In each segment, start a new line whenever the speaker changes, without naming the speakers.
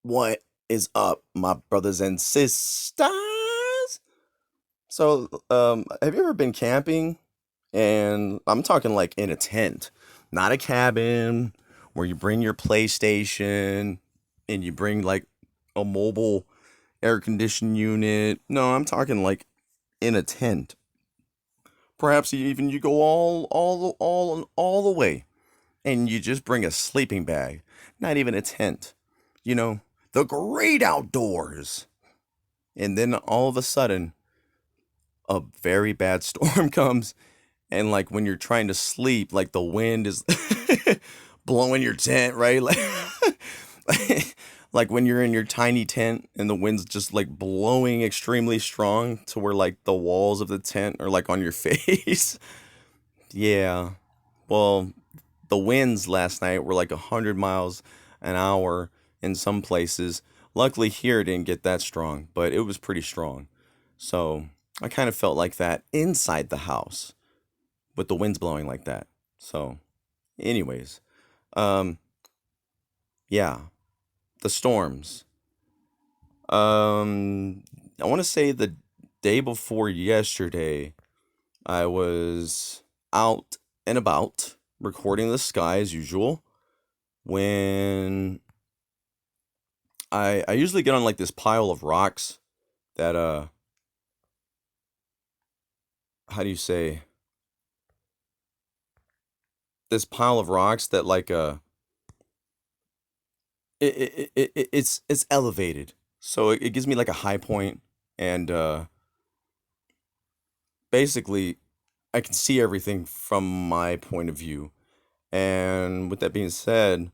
What is up, my brothers and sisters? Have you ever been camping? And I'm talking like in a tent, not a cabin where you bring your PlayStation and you bring like a mobile air conditioning unit. No, I'm talking like in a tent. Perhaps even you go all the way and you just bring a sleeping bag, not even a tent. You know, the great outdoors. And then all of a sudden, a very bad storm comes, and like when you're trying to sleep, like the wind is blowing your tent, right? Like when you're in your tiny tent and the wind's just like blowing extremely strong to where like the walls of the tent are like on your face. Yeah. Well, the winds last night were like 100 miles an hour in some places. Luckily here it didn't get that strong, but it was pretty strong. So I kind of felt like that inside the house with the winds blowing like that. So, anyways, um, yeah, the storms. I want to say the day before yesterday, I was out and about recording the sky as usual when I usually get on like this pile of rocks that how do you say, this pile of rocks that like it's elevated, so it gives me like a high point, and basically I can see everything from my point of view. And with that being said,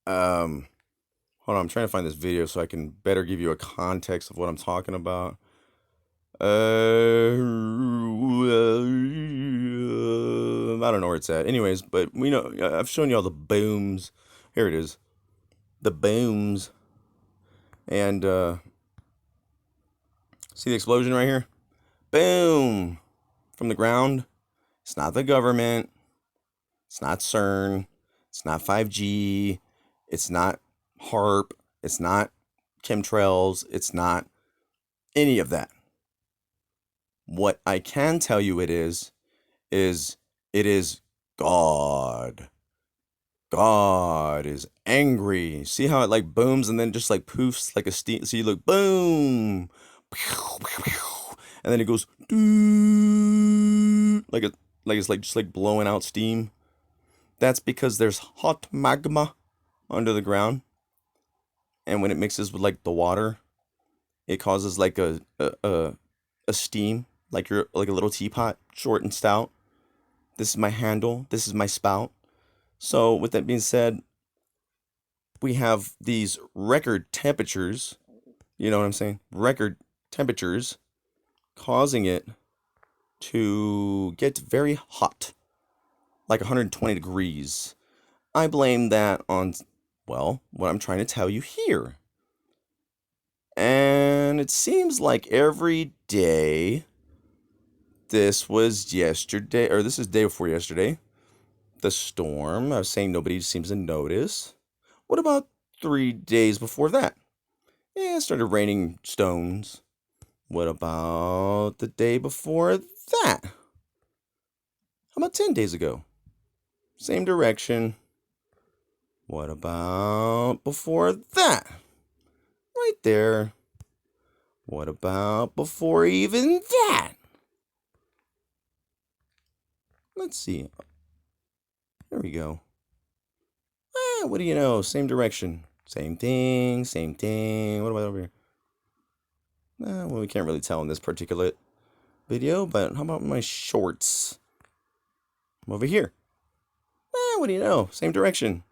um hold on, I'm trying to find this video so I can better give you a context of what I'm talking about. I don't know where it's at. Anyways, but we know I've shown you all the booms. Here it is. The booms. And see the explosion right here? Boom! From the ground. It's not the government. It's not CERN. It's not 5G. It's not HARP. It's not chemtrails. It's not any of that. What I can tell you is it is God. God is angry. See how it like booms and then just like poofs like a steam. So you look boom, and then it goes like it's like just like blowing out steam. That's because there's hot magma under the ground, and when it mixes with like the water, it causes like a steam, like you're like a little teapot, short and stout. This is my handle. This is my spout. So with that being said, we have these record temperatures. You know what I'm saying? Record temperatures causing it to get very hot, like 120 degrees. I blame that on, well, what I'm trying to tell you here. And it seems like every day, this was yesterday, or this is day before yesterday, the storm. I was saying nobody seems to notice. What about 3 days before that? Yeah, it started raining stones. What about the day before that? How about 10 days ago? Same direction. What about before that? Right there. What about before even that? Let's see. There we go. What do you know? Same direction. Same thing, same thing. What about over here? Well, we can't really tell in this particular video, but how about my shorts? I'm over here. What do you know? Same direction.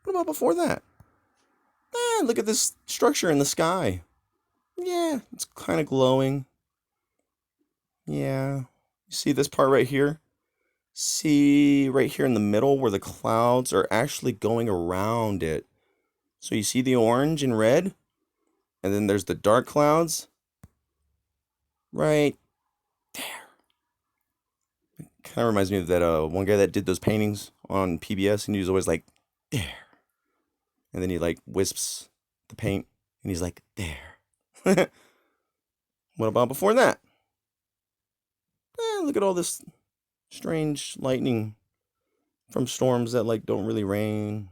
What about before that? Look at this structure in the sky. Yeah, it's kind of glowing. Yeah. You see this part right here? See right here in the middle where the clouds are actually going around it. So you see the orange and red? And then there's the dark clouds right there. Kind of reminds me of that one guy that did those paintings on PBS, and he was always like, there. And then he like wisps the paint and he's like, there. What about before that? Look at all this strange lightning from storms that like don't really rain.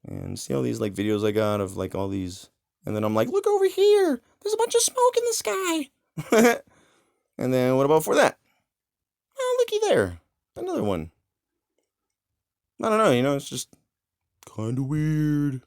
And see all these like videos I got of like all these. And then I'm like, look over here. There's a bunch of smoke in the sky. And then what about before that? Oh, looky there. Another one. I don't know, it's just kind of weird.